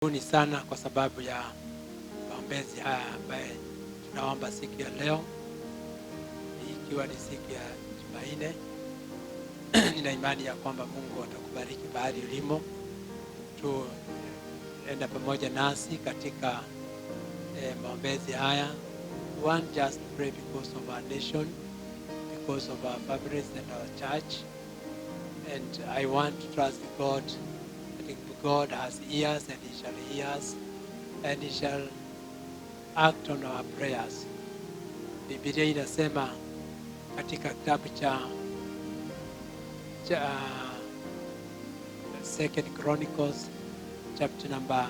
Karibuni sana kwa sababu ya maombezi haya ambaye tunaomba siku ya leo, ikiwa ni siku ya Jumanne. Nina imani ya kwamba Mungu atakubariki bahari ulimo. Tuenda pamoja nasi katika maombezi haya. We want just to pray because of our nation, because of our families and our church. And I want to trust God. I think God has ears and He shall hear us and He shall act on our prayers. Biblia inasema katika kitabu cha Second Chronicles chapter number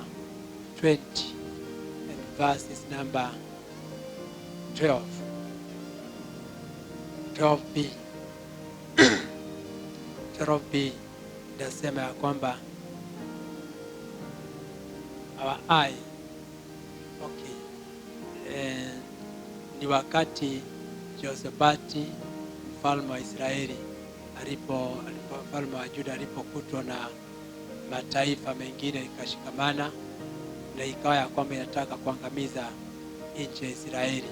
20 and verses number 12b 12b inasema ya kwamba our eye, ni wakati Jehoshafati mfalme wa Israeli mfalme wa Juda alipokutwa na mataifa mengine ikashikamana na ikawa ya kwamba inataka kuangamiza nchi ya Israeli.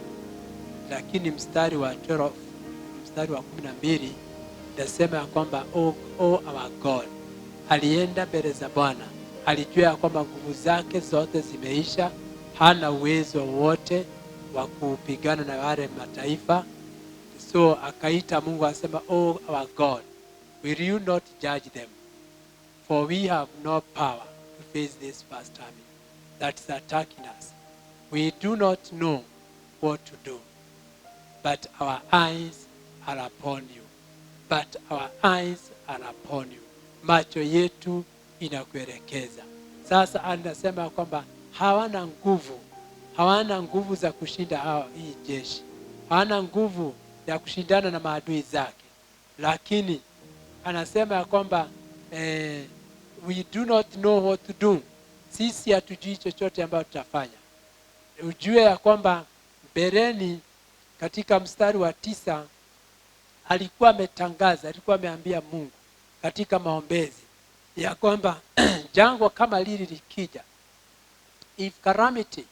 Lakini mstari wa 12, mstari wa 12 inasema ya kwamba our God alienda mbele za Bwana, alijua ya kwamba nguvu zake zote zimeisha, hana uwezo wote wa kupigana na wale mataifa. So akaita Mungu asema, our God, will you not judge them? For we have no power to face this first army that is attacking us. We do not know what to do, but our eyes are upon you. But our eyes are upon you. Macho yetu inakuelekeza. Sasa anasema kwamba hawana nguvu za kushinda hii jeshi. Hawana nguvu ya kushindana na maadui zake. Lakini anasema ya kwamba we do not know what to do. Sisi hatujui chochote ambacho tutafanya. Ujue ya kwamba bereni katika mstari wa 9 alikuwa ameambia Mungu katika maombezi ya kwamba jangwa kama lili likija, if calamity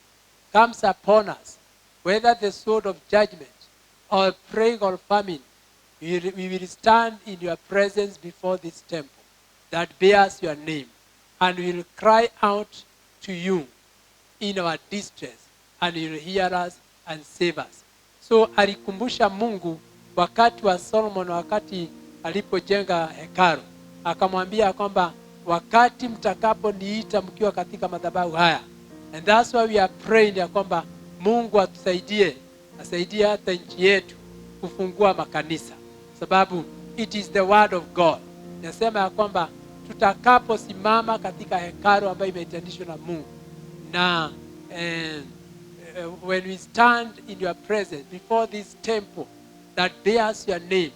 comes upon us, whether the sword of judgment or plague or famine, we will stand in your presence before this temple that bears your name, and we will cry out to you in our distress, and you will hear us and save us. So alikumbusha Mungu wakati wa Solomon, wakati alipojenga hekalu, akamwambia kwamba wakati mtakaponiita mkiwa katika madhabahu haya. And that's why we are praying ya kwamba Mungu asaidie hata nchi yetu kufungua makanisa, sababu it is the word of God. Nasema ya kwamba tutakaposimama katika hekalu ambayo imetenishwa na Mungu, na when we stand in your presence before this temple that bears your name,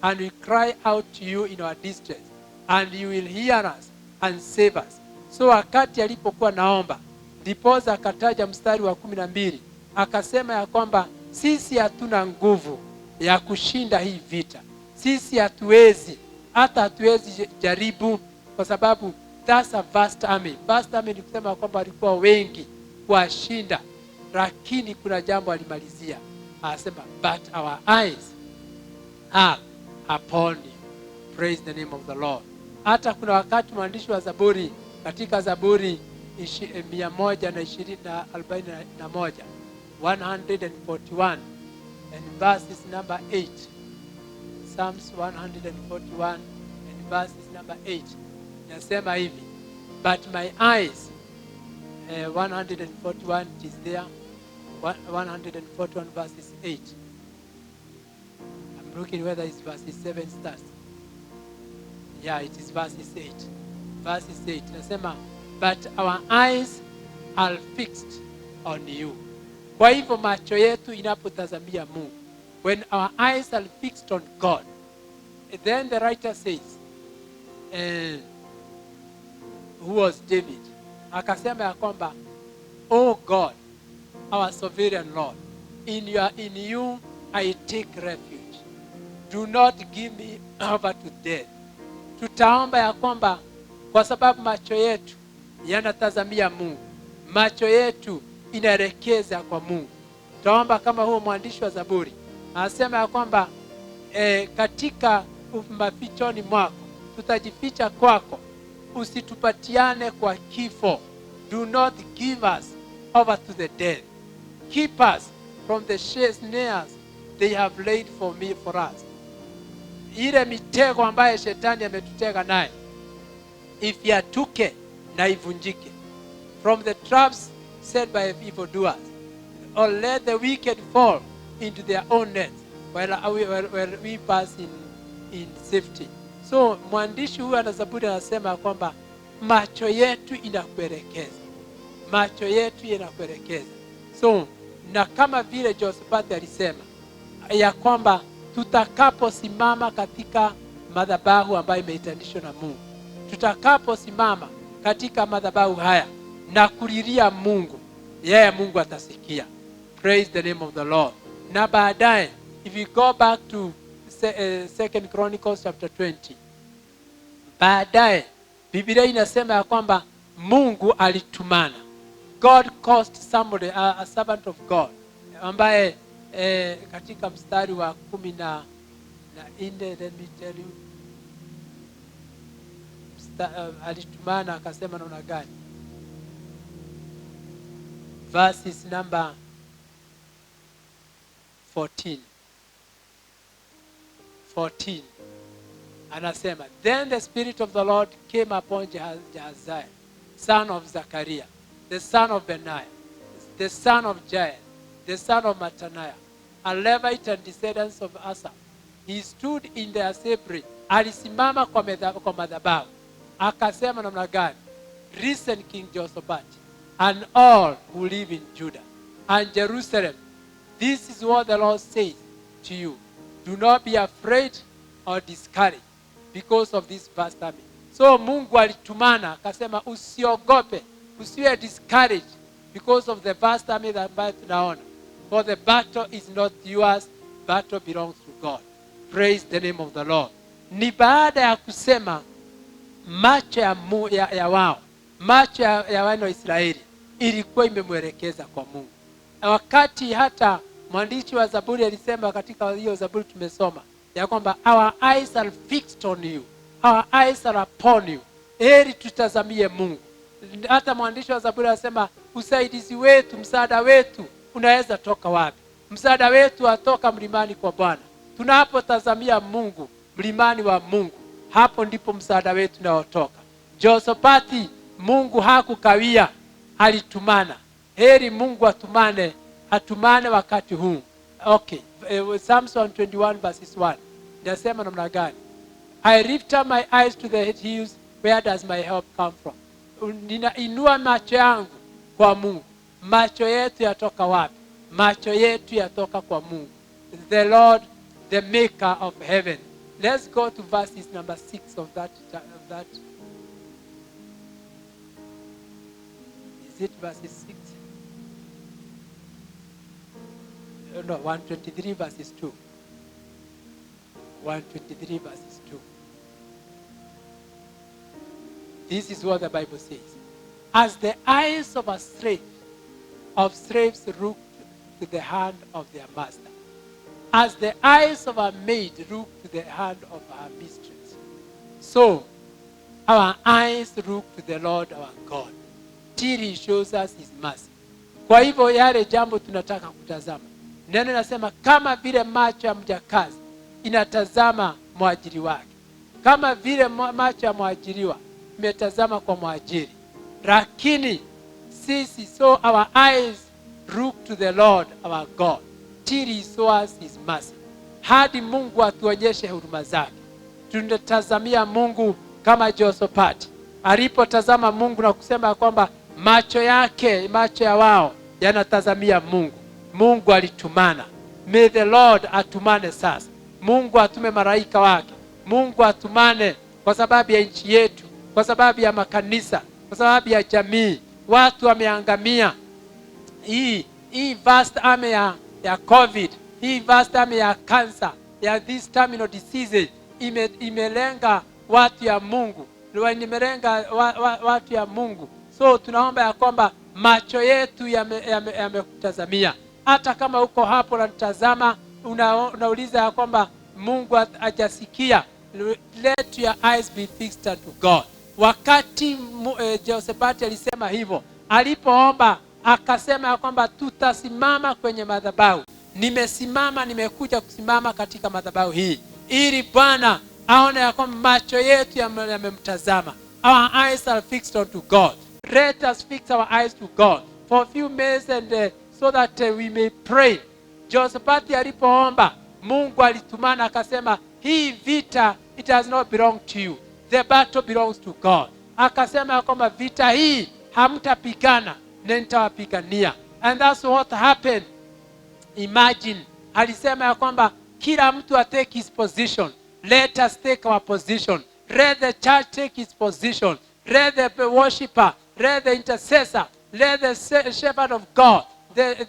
and we cry out to you in our distress, and you will hear us and save us. So wakati alipokuwa naomba, ndipoza akataja mstari wa 12, akasema ya kwamba sisi hatuna nguvu ya kushinda hii vita. Sisi hatuwezi jaribu, kwa sababu that's a vast army. Vast army ni kusema kwamba walikuwa wengi kuwashinda, lakini kuna jambo alimalizia. Anasema, but our eyes are upon you. Praise the name of the Lord. Hata kuna wakati mwandishi wa Zaburi katika Zaburi 141 141 and verses number 8, Psalms 141 and verses number 8, nasema hivi, but my eyes 141 is there, 141 verses 8. I'm looking whether it's verses 7 starts. Yeah, it is verses 8. Verses 8 nasema, but our eyes are fixed on you. Kwa hivyo macho yetu inapotazamia Mungu, when our eyes are fixed on God, then the writer says, who was David, akasema ya kwamba, God, our sovereign Lord, in you I take refuge. Do not give me over to death. Tutaomba ya kwamba kwa sababu macho yetu yanatazamia Mungu. Macho yetu inaelekeza kwa Mungu. Tuomba kama huo mwandishi wa Zaburi anasema ya kwamba katika mafichoni mwako tutajificha kwako, usitupatiane kwa kifo. Do not give us over to the death. Keep us from the snares they have laid for us. Ile mitego ambaye shetani ametutega naye, ifyatuke na ivunjike. From the traps set by evil doers, or let the wicked fall into their own nets while we pass in safety. So mwandishi huyu ana Zaburi anasema kwamba macho yetu inakuelekeza. Macho yetu inakuelekeza. So na kama vile Jehoshafati alisema ya kwamba tutakaposimama katika madhabahu ambayo imeitandishwa na Mungu, tutakaposimama katika madhabahu haya na kulilia Mungu, yeye Mungu atasikia. Praise the name of the Lord. Na baadaye, if you go back to 2 Chronicles chapter 20, baadaye Biblia inasema ya kwamba Mungu alitumana. God caused somebody, a servant of God, ambaye katika mstari wa 14, let me tell you, alitumana akasema namna gani? Verses number 14 anasema, then the Spirit of the Lord came upon Jahaziah, son of Zachariah, the son of Benaiah, the son of Jael, the son of Mattaniah, a Levite and descendants of Asaph. He stood in the assembly. Alisimama kwa madhabahu akasema namna gani? Listen, King Jehoshaphat, and all who live in Judah and Jerusalem, this is what the Lord says to you. Do not be afraid or discouraged because of this vast army. So Mungu alitumana akasema usiogope, usiwe discouraged because of the vast army that tunaona. For the battle is not yours, battle belongs to God. Praise the name of the Lord. Ni baada ya kusema macho ya wao, macho ya wana wa Israeli ilikuwa imemwelekeza kwa Mungu. Wakati hata mwandishi wa Zaburi alisema katika hiyo Zaburi tumesoma ya kwamba our eyes are fixed on you, our eyes are upon you. Heri tutazamie Mungu. Hata mwandishi wa Zaburi anasema usaidizi wetu, msaada wetu unaweza toka wapi? Msaada wetu atoka mlimani kwa Bwana. Tunapotazamia Mungu, mlimani wa Mungu, hapo ndipo msaada wetu unaotoka. Jehoshafati, Mungu hakukawia, alitumana. Heri Mungu atumane wakati huu. Okay, Psalms 121 verses 1. Nasema namna gani? I lift up my eyes to the hills, where does my help come from? Ninainua macho yangu kwa Mungu. Macho yetu yatoka wapi? Macho yetu yatoka kwa Mungu, the Lord, the maker of heaven. Let's go to verses number 6 of that. Is it verses 6? No, 123 verses 2. 123 verses 2. This is what the Bible says. As the eyes of slaves look to the hand of their master, as the eyes of a maid look to the hand of her mistress, so our eyes look to the Lord our God, till he shows us his mercy. Kwa hivyo yale jambo tunataka kutazama. Neno nasema kama vile macho ya mjakazi inatazama mwajiri wake, kama vile macho ya mwajiriwa imetazama kwa mwajiri, lakini sisi, so our eyes look to the Lord our God, till he shows his mercy. Hadi Mungu atuonyeshe huruma zake. Tunatazamia Mungu kama Jehoshafati alipotazama Mungu na kusema kwamba macho ya wao yanatazamia Mungu. Mungu alitumana. May the Lord atumane sasa. Mungu atume malaika wake. Mungu atumane kwa sababu ya nchi yetu, kwa sababu ya makanisa, kwa sababu ya jamii. Watu wameangamia. Hii vast army ya COVID, hii vast army ya cancer, ya this terminal disease imelenga watu ya Mungu. Imelenga watu ya Mungu. So tunaomba ya kwamba macho yetu yamekutazamia. Hata kama uko hapo unatazama, unauliza ya kwamba Mungu hajasikia, let your eyes be fixed to God. Wakati Jehoshafati alisema hivyo, alipoomba akasema ya kwamba tutasimama kwenye madhabahu. Nimesimama, nimekuja kusimama katika madhabahu hii ili Bwana aone ya kwamba macho yetu yamemtazama. Our eyes are fixed onto God. Let us fix our eyes to God for a few minutes and so that we may pray. Jehoshafati alipoomba, Mungu alitumana akasema, hii vita, it does not belong to you. The battle belongs to God. Akasema ya kwamba vita hii hamtapigana, na nitawapigania. And that's what happened. Imagine, alisema ya kwamba kila mtu take his position. Let us take our position. Let the church take his position. Let the worshipper, let the intercessor, let the shepherd of God,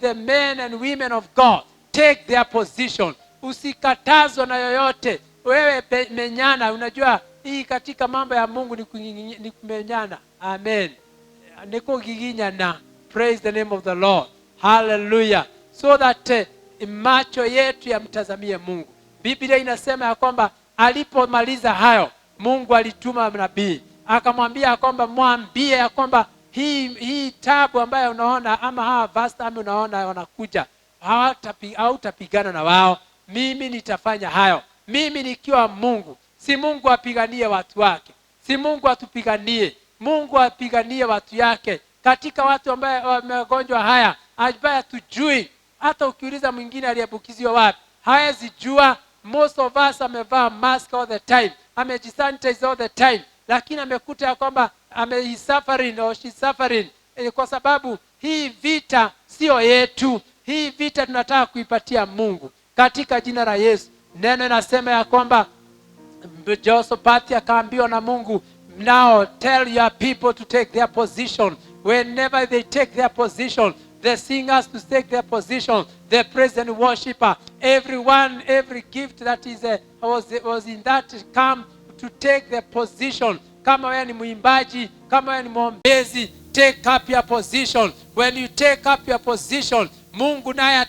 the men and women of God take their position. Usikatazwe na yoyote. Wewe menyana, unajua hii katika mambo ya Mungu ni kumenyana. Amen. Ni kugiginyana. Praise the name of the Lord. Hallelujah. So that macho yetu yamtazamie Mungu. Biblia inasema ya kwamba alipomaliza hayo, Mungu alituma nabii. Akamwambia kwamba mwambie ya kwamba hii tabu ambayo unaona ama hawa vast army unaona wanakuja, hautapigana na wao. Mimi nitafanya hayo. Mimi nikiwa Mungu. Si Mungu apiganie watu wake. Si Mungu atupiganie. Mungu apiganie watu yake. Katika watu ambao wamegonjwa haya, ambaye tujui. Hata ukiuliza mwingine aliyeambukizwa wapi, hawezi jua. Most of us amevaa mask all the time. Amejisanitize all the time. Lakini amekuta ya kwamba suffering or she's suffering. Kwa sababu hii vita sio yetu. Hii vita tunataka kuipatia Mungu. Katika jina la Yesu. Neno linasema ya kwamba Jehoshafati akaambiwa na Mungu, now tell your people to take their position. Whenever they take their position, the singers to take their position, the praise and worshiper, everyone, every gift that is was in that camp to take their position. Kama wewe ni mwimbaji, kama wewe ni mwombezi, take up your position. When you take up your position, Mungu naye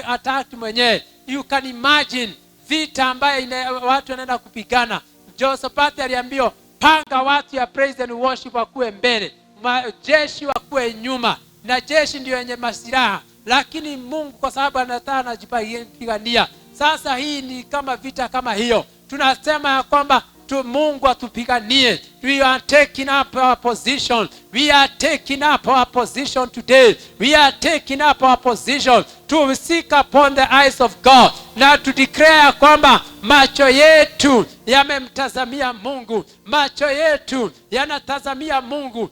ataki mwenyewe. You can imagine vita ambaye watu wanaenda kupigana. Jehoshafati aliambiwa, panga watu ya praise and worship wakuwe mbele, jeshi wakuwe nyuma, na jeshi ndio yenye masilaha. Lakini Mungu kwa sababu anataka anajipigania. Sasa hii ni kama vita kama hiyo. Tunasema ya kwamba Mungu atupiganie. We are taking up our position. We are taking up our position today. We are taking up our position to seek upon the eyes of God. Na to declare kwamba macho yetu yamemtazamia Mungu. Macho yetu yanatazamia Mungu.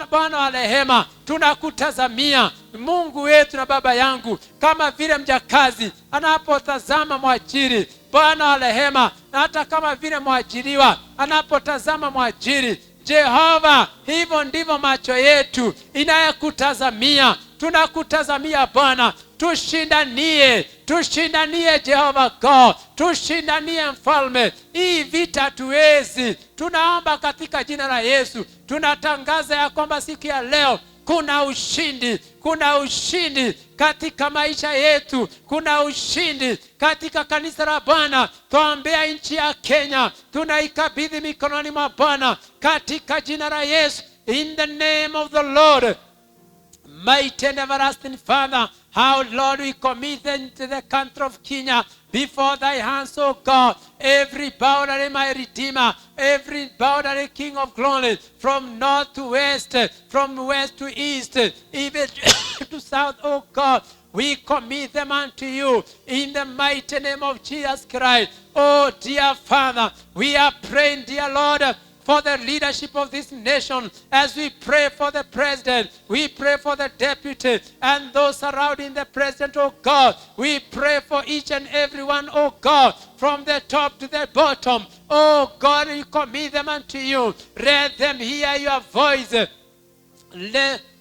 Bwana wa rehema, tunakutazamia Mungu wetu na baba yangu, kama vile mjakazi anapotazama mwajiri. Bwana wa rehema, hata kama vile mwajiriwa anapotazama mwajiri. Jehova, hivyo ndivyo macho yetu inayokutazamia. Tunakutazamia Bwana. Tushindanie Jehova God. Tushindanie mfalme. Hii vita tuwezi. Tunaomba katika jina la Yesu. Tunatangaza ya kwamba siku ya leo kuna ushindi. Kuna ushindi katika maisha yetu. Kuna ushindi katika kanisa la Bwana. Tuombea nchi ya Kenya. Tunaikabidhi mikononi mwa Bwana katika jina la Yesu. In the name of the Lord. Mighty and everlasting Father, how Lord we commit into the country of Kenya before thy hands, O God. Every boundary, my Redeemer, every boundary, King of glory, from north to west, from west to east, even to south, O God. We commit them unto you in the mighty name of Jesus Christ. Oh dear Father, we are praying, dear Lord, for the leadership of this nation. As we pray for the president, we pray for the deputy and those surrounding the president, oh God. We pray for each and every one, oh God, from the top to the bottom. Oh God, we commit them unto you. Let them hear your voice.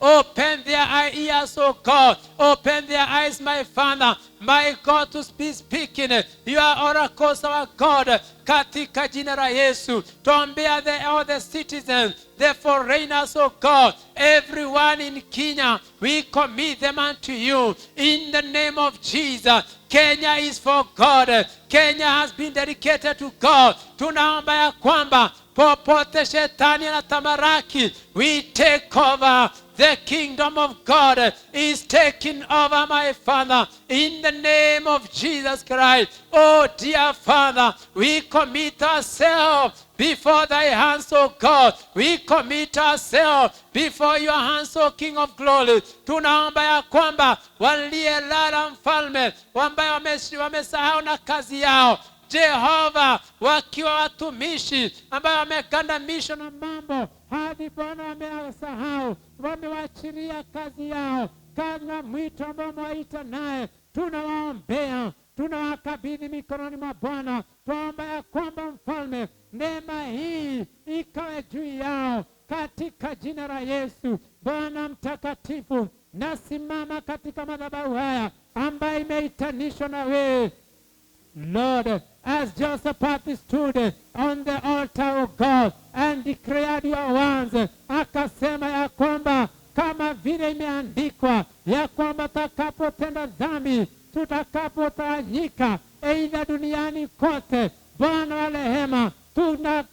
Open their ears, oh God. Open their eyes, my Father, my God, to be speaking your oracles, our God. Katika jina la Yesu, tuombea all the citizens, the foreigners, oh God, everyone in Kenya, we commit them unto you in the name of Jesus. Kenya is for God. Kenya has been dedicated to God. Tunaomba ya kwamba popote shetani anatamaraki, we take over. The kingdom of God is taking over, my Father, in the name of Jesus Christ. Oh, dear Father, we commit ourselves before thy hands, O God. We commit ourselves before your hands, O King of glory. Tunaomba ya kwamba walielala mfalme, ambao wamesahau na kazi yao, Jehova, wakiwa watumishi ambao wamekandamishwa na mambo hadi Bwana wamewasahau, wamewachilia kazi yao, kazi na mwito ambao waita naye, tunawaombea, tunawakabidhi mikononi mwa Bwana. Tuomba ya kwamba mfalme, neema hii ikawe juu yao katika jina la Yesu. Bwana mtakatifu, nasimama katika madhabahu haya ambayo imeitanishwa na wewe, Lord, as Jehoshaphat stood on the altar of God and declared your words, akasema ya kwamba kama vile imeandikwa ya kwamba tutakapotenda dhambi, tutakapotawanyika aidha duniani kote, Bwana wa rehema,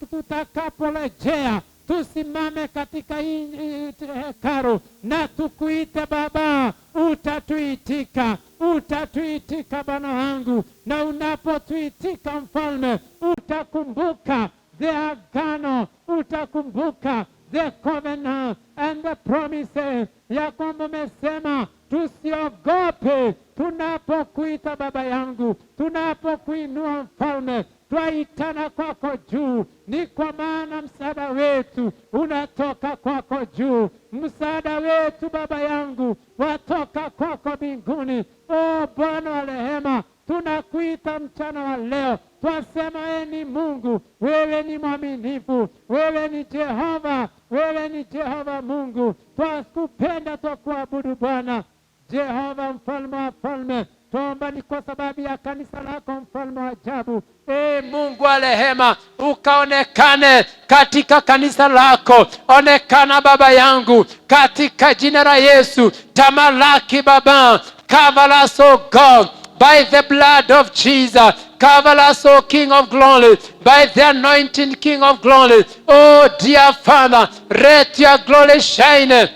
tutakaporejea tusimame katika hekalu na tukuite Baba, utatuitika. Utatuitika Bwana wangu, na unapotuitika mfalme, utakumbuka the agano, utakumbuka the covenant and the promises ya kwamba umesema tusiogope tunapokuita Baba yangu, tunapokuinua mfalme, twaitana kwako juu. Ni kwa maana msaada wetu unatoka kwako juu. Msaada wetu Baba yangu watoka kwako mbinguni. O Bwana wa rehema, tunakuita mchana wa leo, twasema wewe ni Mungu, wewe ni mwaminifu, wewe ni Jehova, wewe ni Jehova Mungu. Twakupenda, twakuabudu Bwana Jehova, mfalme wa falme. Tuomba ni kwa sababu ya kanisa lako, mfalme wa ajabu. Mungu wa rehema, ukaonekane katika kanisa lako. Onekana Baba yangu katika jina la Yesu. Tamalaki Baba, cover us, O God, by the blood of Jesus. Cover us, O King of glory, by the anointing King of glory. Oh dear Father, let your glory shine,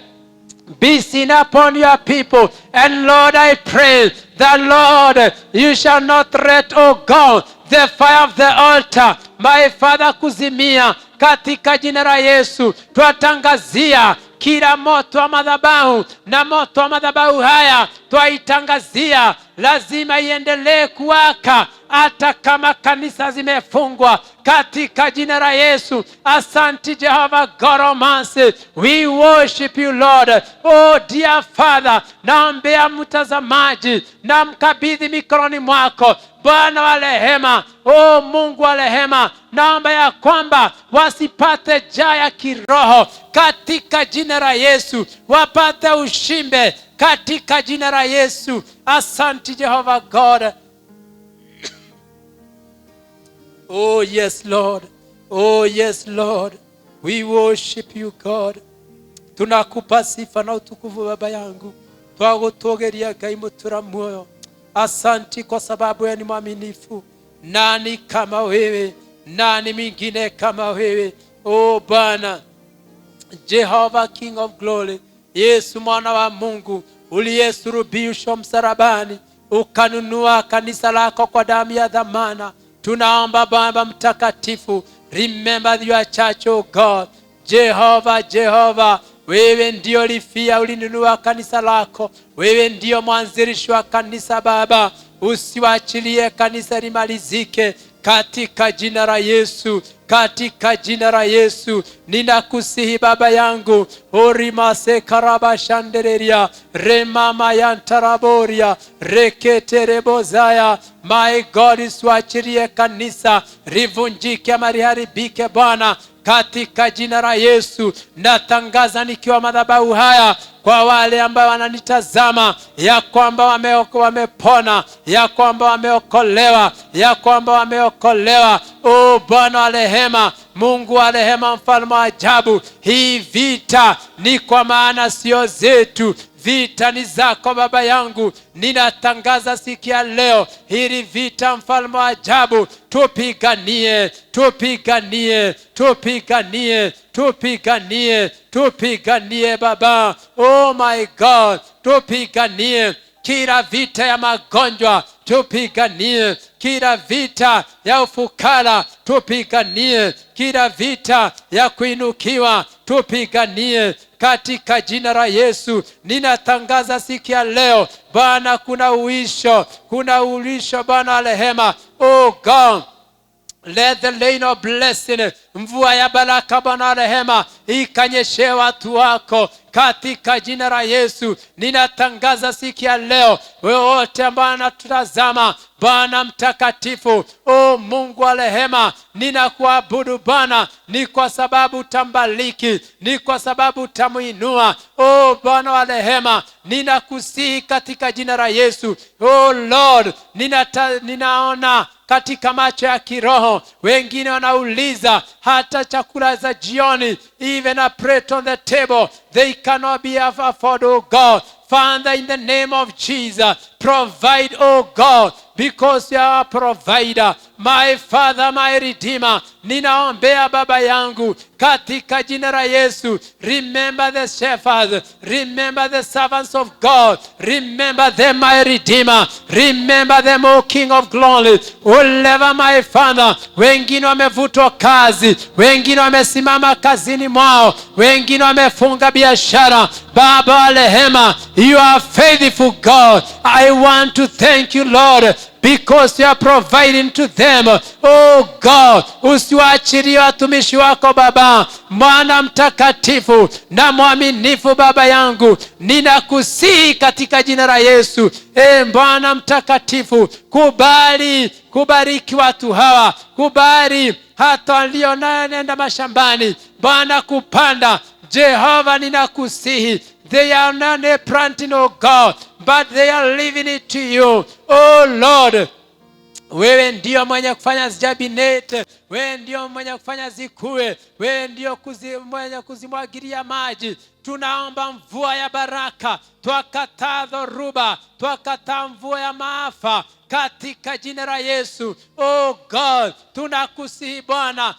be seen upon your people. And Lord, I pray that, Lord, you shall not let, oh God, the fire of the altar, my Father, kuzimia katika jina la Yesu. Twatangazia kila moto wa madhabahu, na moto wa madhabahu haya twaitangazia lazima iendelee kuwaka hata kama kanisa zimefungwa katika jina la Yesu. Asante Jehovah God Almighty, we worship you Lord. Oh dear Father, naombea mtazamaji na mkabidhi mikononi mwako Bwana wa rehema. Oh Mungu wa rehema, naomba ya kwamba wasipate njaa ya kiroho katika jina la Yesu, wapate ushimbe katika jina la Yesu. Asante Jehovah God. Oh yes Lord, oh yes Lord, we worship you God. Tunakupa sifa na utukufu Baba yangu, twagutogeria Ngai mutura moyo. Asante kwa sababu wewe ni mwaminifu. Nani kama wewe? Nani mwingine kama wewe? Oh Bwana Jehovah King of glory, Yesu mwana wa Mungu uliyesulubishwa msalabani, ukanunua kanisa lako kwa damu ya dhamana. Tunaomba Baba mtakatifu, remember your church, oh God. Jehova, wewe ndio ulifia, ulinunua kanisa lako. Wewe ndio mwanzilishi wa kanisa Baba. Usiwachilie kanisa limalizike katika jina la Yesu, katika jina la Yesu. Ninakusihi Baba yangu, orimase karabashandereria remama yantaraboria reketerebozaya. My God, usiwachilie kanisa rivunjike ama liharibike Bwana katika jina la Yesu. Natangaza nikiwa madhabahu haya kwa wale ambao wananitazama ya kwamba wamepona, ya kwamba wameokolewa, ya kwamba wameokolewa. O Bwana wa rehema, Mungu wa rehema, mfalme wa ajabu, hii vita ni kwa maana sio zetu, vita ni zako Baba yangu. Ninatangaza siku ya leo hili vita, mfalme wa ajabu, tupiganie, tupiganie, tupiganie, tupiganie, tupiganie Baba. Oh my God, tupiganie kila vita ya magonjwa, tupiganie kila vita ya ufukara, tupiganie kila vita ya kuinukiwa, tupiganie katika jina la Yesu. Ninatangaza siku ya leo Bwana, kuna uisho Bwana wa rehema. Oh God, let the rain of blessing, mvua ya baraka Bwana wa rehema, ikanyeshe watu wako katika jina la Yesu. Ninatangaza siku ya leo wote ambao wanatutazama, Bwana mtakatifu, o Mungu wa rehema, ninakuabudu Bwana, ni kwa sababu utambariki, ni kwa sababu utamuinua. O Bwana wa rehema, ninakusihi katika jina la Yesu. Oh Lord, ninaona katika macho ya kiroho wengine wanauliza hata chakula za jioni, even a plate on the table, they cannot be afforded. Oh God, Father, in the name of Jesus, provide, oh God, because you are a provider. My Father, my Redeemer, ninaombea Baba yangu katika jina la Yesu. Remember the shepherds, remember the servants of God, remember them, my Redeemer, remember them, O King of glory. Whoever, my Father, wengine wamevutwa kazi, wengine wamesimama kazini mwao, wengine wamefunga biashara, Baba wa rehema, you are faithful God. I want to thank you, Lord, because you are providing to them. Oh God, usiwaachilie watumishi wako Baba, Mwana mtakatifu na mwaminifu Baba yangu, ninakusihi katika jina la Yesu. Bwana mtakatifu, kubariki watu hawa, kubali hata walionaenda mashambani Bwana kupanda. Jehova, ninakusihi, they are not planting, oh God, but they are leaving it to you. Oh Lord, wewe ndio mwenye kufanya zijabinete, wewe ndio mwenye kufanya zikue, wewe ndio mwenye kuzimwagilia maji. Tunaomba mvua ya baraka, twakataa dhoruba, twakataa mvua ya maafa katika jina la Yesu. Oh God, tunakusihi Bwana,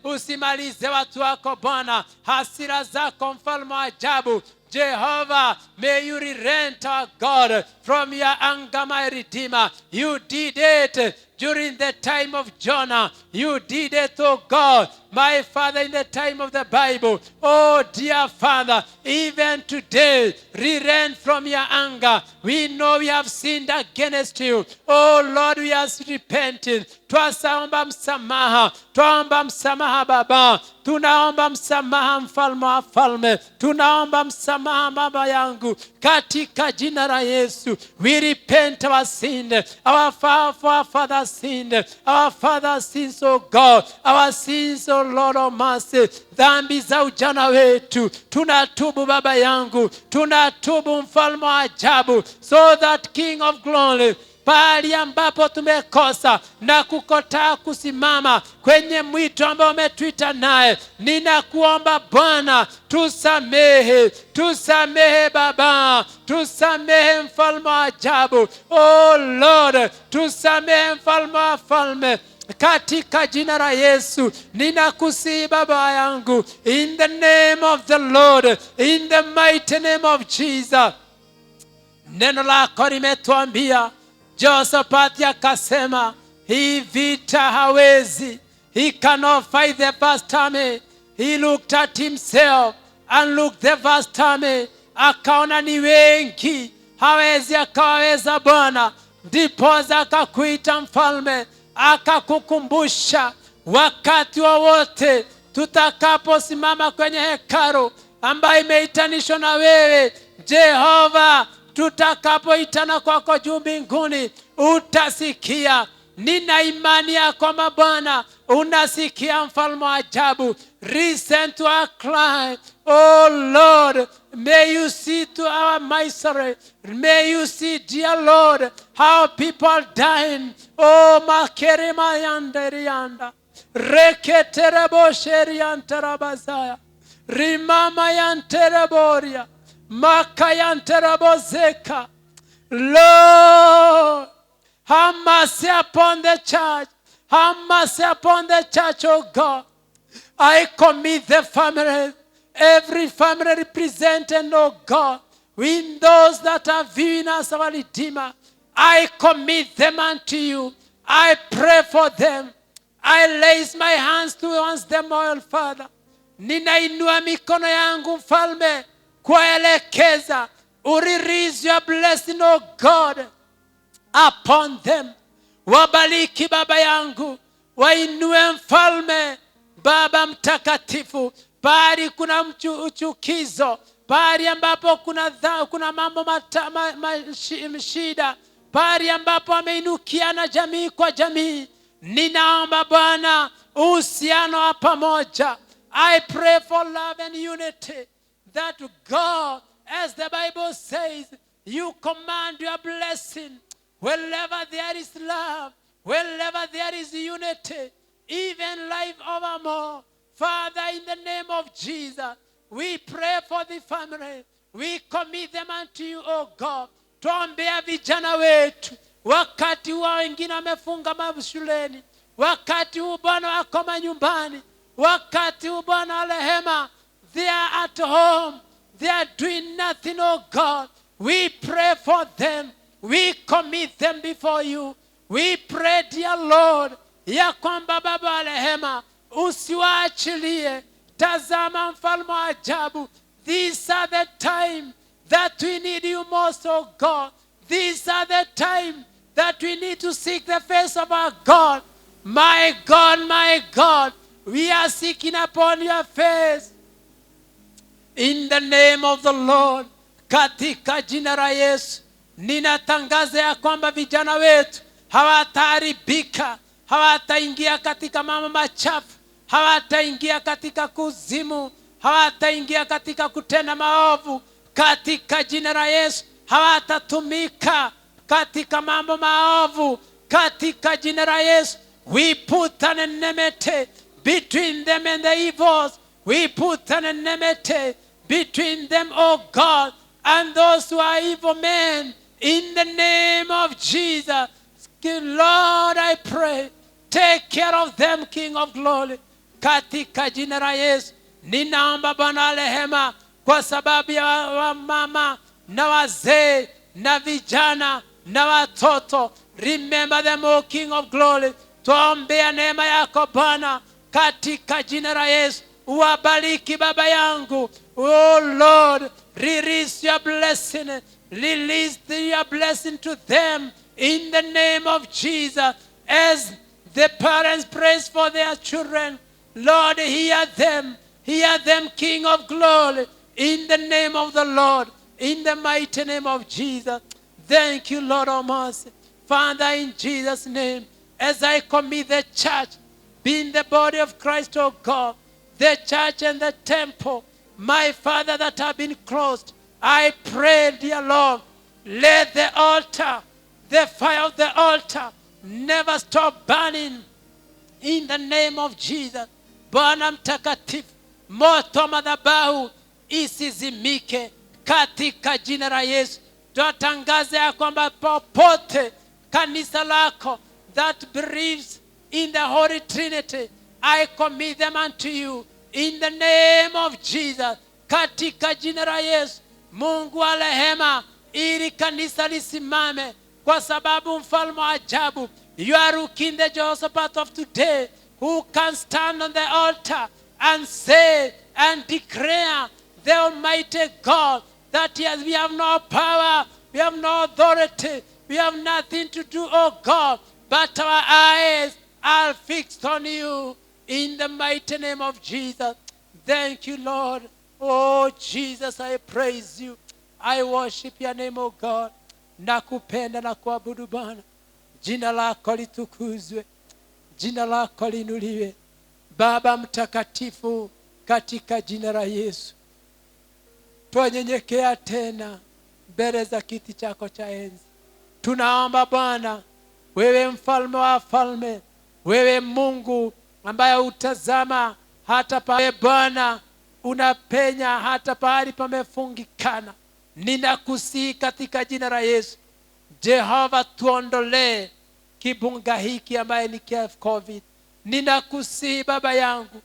usimalize watu wako Bwana, hasira zako mfalme wa ajabu. Jehovah, may you relent, our God, from your anger, my Redeemer. You did it during the time of Jonah. You did it, oh God, my Father, in the time of the Bible. Oh dear Father, even today, relent from your anger. We know we have sinned against you. Oh Lord, we are repenting. Twaomba msamaha Baba. Tunaomba msamaha mfalme wa falme. Tunaomba msamaha Baba yangu katika jina la Yesu. We repent our sin. Our father sinned. Our father sins, oh God. Our sins, oh Lord of mercy. Dhambi za ujana wetu tunatubu Baba yangu. Tunatubu mfalme wa ajabu. So that King of glory, pali ambapo tumekosa na kukotaa kusimama kwenye mwito ambao umetuita naye, ninakuomba Bwana, tusamehe Baba, tusamehe mfalme wa ajabu. Oh Lord, tusamehe mfalme wa falme katika jina la Yesu. Ninakusihi Baba yangu, in the name of the Lord, in the mighty name of Jesus. Neno lako limetuambia, Jehoshafati akasema hii vita hawezi. He cannot fight the first army. He looked at himself and looked the first army. Akaona ni wengi, hawezi akaweza Bwana. Ndiposa akakuita mfalme, akakukumbusha wakati wowote tutakaposimama kwenye hekalu ambayo imeitanishwa na wewe Jehova, tutakapoitana kwako juu mbinguni, utasikia Nina imani ya kwamba Bwana unasikia mfalme wa ajabu. Listen to our cry. Oh Lord, may you see to our misery. May you see, dear Lord, how people are dying. Oh, makerema yanderianda. Reketerebo sheriantarabazaya. Rimama yantereboria. Makayanterabozeka. Lord, have mercy upon the church. Have mercy upon the church, oh God. I commit the family, every family represented, oh God, with those that are viewing us, our Redeemer. I commit them unto you. I pray for them. I raise my hands towards them, oh Father. Ninainua mikono yangu mfalme kuelekeza. Release your blessing, oh God, upon them. Wabariki Baba yangu, wainue mfalme Baba mtakatifu. Pahali kuna uchukizo, pahali ambapo kuna mambo shida, pahali ambapo ameinukiana jamii kwa jamii, ninaomba Bwana uhusiano wa pamoja. I pray for love and unity, that God, as the Bible says, you command your blessing. Wherever there is love, wherever there is unity, even life overmore. Father, in the name of Jesus, we pray for the family. We commit them unto you, oh God. Tuombea vijana wetu. Wakati wa wengine wamefunga mashuleni. Wakati huu Bwana wako manyumbani. Wakati huu Bwana rehema. They are at home. They are doing nothing, oh God. We pray for them. We commit them before you. We pray, dear Lord, ya kwamba Baba wa rehema, usiwaachilie. Tazama mfalme wa ajabu. These are the time that we need you most, oh God. These are the time that we need to seek the face of our God. My God, we are seeking upon your face. In the name of the Lord, katika jina la Yesu, ninatangaza ya kwamba vijana wetu hawataharibika, hawataingia katika mambo machafu, hawataingia katika kuzimu, hawataingia katika kutenda maovu. Katika jina la Yesu, hawatatumika katika mambo maovu. Katika jina la Yesu, we put an enmity between them and the evils. We put an enmity between them, oh God, and those who are evil men. In the name of Jesus, Lord, I pray, take care of them, King of glory. Katika jina la Yesu, ninaomba Bwana rehema kwa sababu ya wamama na wazee na vijana na watoto. Remember them, O King of glory. Tuombea neema yako Bwana katika jina la Yesu. Uwabariki Baba yangu. Oh Lord, release your blessing. Release your blessing to them in the name of Jesus. As the parents pray for their children, Lord, hear them. Hear them, King of glory, in the name of the Lord, in the mighty name of Jesus. Thank you, Lord of mercy. Father, in Jesus' name, as I commit the church, being the body of Christ, oh God, the church and the temple, my Father, that have been closed, I pray, dear Lord, let the altar, the fire of the altar, never stop burning in the name of Jesus. Bwana mtakatifu, moto madhabahu isizimike katika jina la Yesu. Tutangaza ya kwamba popote kanisa lako that believes in the Holy Trinity, I commit them unto you in the name of Jesus. Katika jina la Yesu, Mungu wa rehema, ili kanisa lisimame, kwa sababu mfalme wa ajabu, you are looking the Jehoshaphat of today, who can stand on the altar and say and declare the Almighty God that yes, we have no power, we have no authority, we have nothing to do, oh God, but our eyes are fixed on you in the mighty name of Jesus. Thank you, Lord. Oh Jesus, I praise you. I worship your name, oh God. Nakupenda na kuabudu Bwana. Jina lako litukuzwe, jina lako liinuliwe. Baba mtakatifu, katika jina la Yesu twanyenyekea tena mbele za kiti chako cha enzi. Tunaomba Bwana, wewe mfalme wa falme, wewe Mungu ambaye utazama hata pale Bwana unapenya hata pahali pamefungikana. Ninakusihi katika jina la Yesu, Jehova, tuondolee kibunga hiki ambaye ni COVID. Ninakusihi Baba yangu,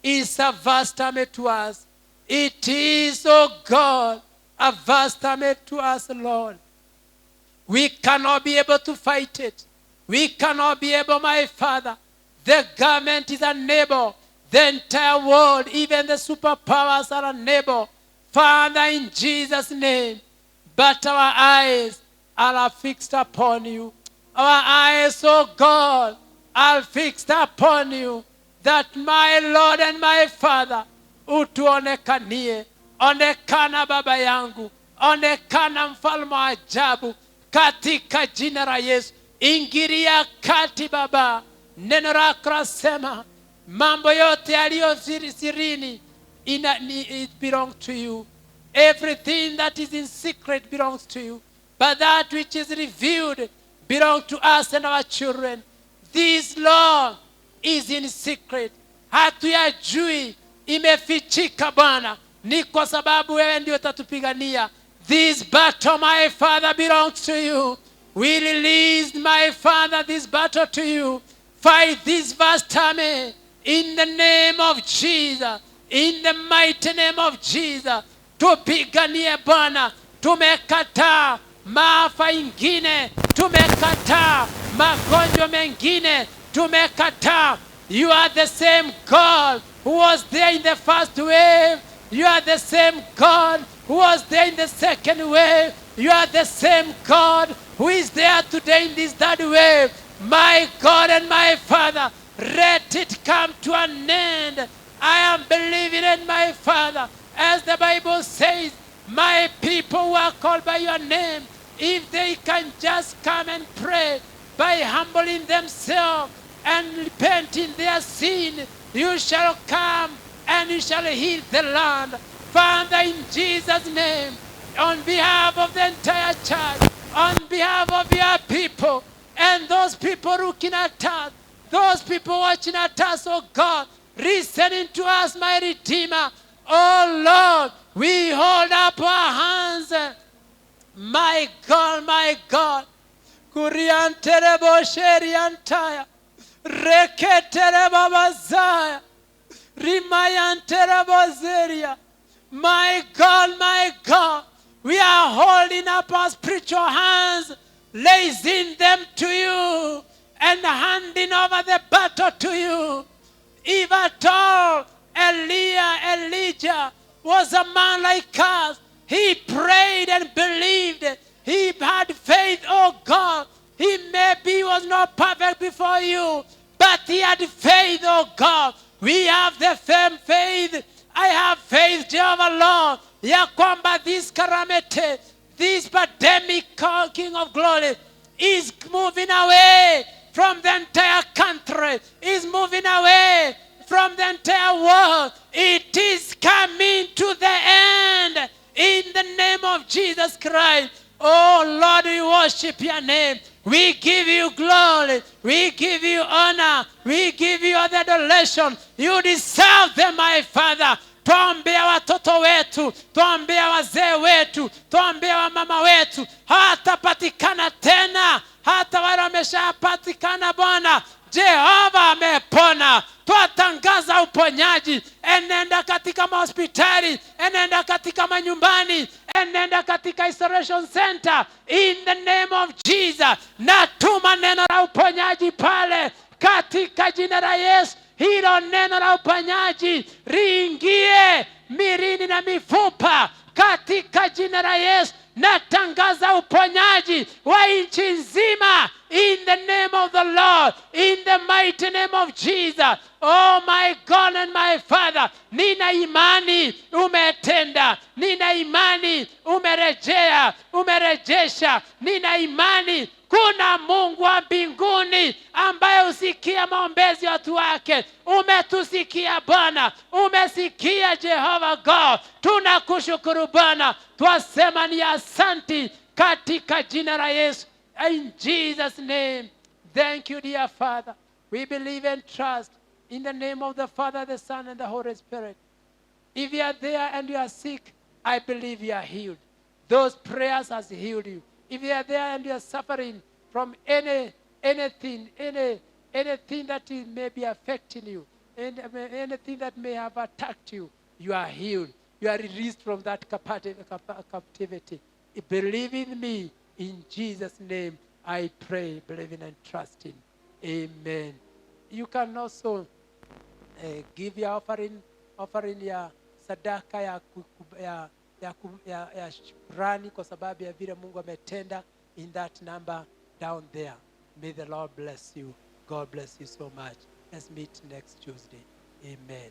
it's a vast time to us. It is, oh God, a vast time to us, Lord. We cannot be able to fight it. We cannot be able, my Father. The government is unable. The entire world, even the superpowers are unable. Father, in Jesus' name, but our eyes are fixed upon you. Our eyes, oh God, are fixed upon you, that my Lord and my Father, utuonekanie. Onekana Baba yangu, onekana mfalme wa ajabu, katika jina la Yesu. Ingilia kati Baba, neno lako lasema mambo yote yaliyo sirini it belongs to you. Everything that is in secret belongs to you, but that which is revealed belongs to us and our children. This law is in secret. Hatuyajui, imefichika Bwana. Ni kwa sababu wewe ndio utatupigania. This battle, my Father, belongs to you. We release, my Father, this battle to you. Fight this vast time in the name of Jesus. In the mighty name of Jesus. Tupiganie Bwana. Tumekataa maafa ingine. Tumekataa magonjwa mengine. Tumekataa. You are the same God who was there in the first wave. You are the same God who was there in the second wave. You are the same God who is there today in this third wave. My God and my Father, let it come to an end. I am believing in my Father. As the Bible says, my people who are called by your name, if they can just come and pray by humbling themselves and repenting their sin, you shall come and you shall heal the land. Father, in Jesus' name, on behalf of the entire church, on behalf of your people, and those people looking at us, those people watching at us, oh God, listening to us, my Redeemer, oh Lord, we hold up our hands. My God, Kurianterebo Sheriantaya, Reketerebo Bazaya, Rimayanterebo Zeria. My God, we are holding up our spiritual hands, raising them to you, and handing over the battle to you. If at all Elijah was a man like us, he prayed and believed. He had faith, oh God. He maybe was not perfect before you, but he had faith, oh God. We have the same faith. I have faith, Jehovah Lord, ya kwamba this calamity, this pandemic, King of Glory, is moving away from the entire country, is moving away from the entire world. It is coming to the end in the name of Jesus Christ. Oh Lord, we worship your name. We give you glory. We give you honor. We give you all the adoration. You deserve them, my Father. Tuombea watoto wetu, tuombea wazee wetu, tuombea wamama wetu. Hatapatikana tena, hata wale wameshapatikana Bwana. Jehova amepona. Twatangaza uponyaji. Enenda katika mahospitali, enenda katika manyumbani, enenda katika isolation center. In the name of Jesus, natuma neno la uponyaji pale katika jina la Yesu. Hilo neno la uponyaji riingie mirini na mifupa katika jina la Yesu. Natangaza uponyaji wa nchi nzima in the name of the Lord, in the mighty name of Jesus. Oh my God and my Father, nina imani umetenda, nina imani umerejesha. Nina imani kuna Mungu wa mbinguni ambaye usikia maombezi ya watu wake. Umetusikia Bwana, umesikia Jehova God. Tunakushukuru Bwana, twasema ni asante katika jina la Yesu. In Jesus' name, thank you dear Father. We believe and trust in the name of the Father, the Son, and the Holy Spirit. If you are there and you are sick, I believe you are healed. Those prayers has healed you. If you are there and you are suffering from anything that may be affecting you, anything that may have attacked you, you are healed. You are released from that captivity. Believe in me. In Jesus' name, I pray, believing and trusting. Amen. You can also give your offering ya sadaka ya shukrani kwa sababu ya vile Mungu ametenda in that number down there. May the Lord bless you. God bless you so much. Let's meet next Tuesday. Amen.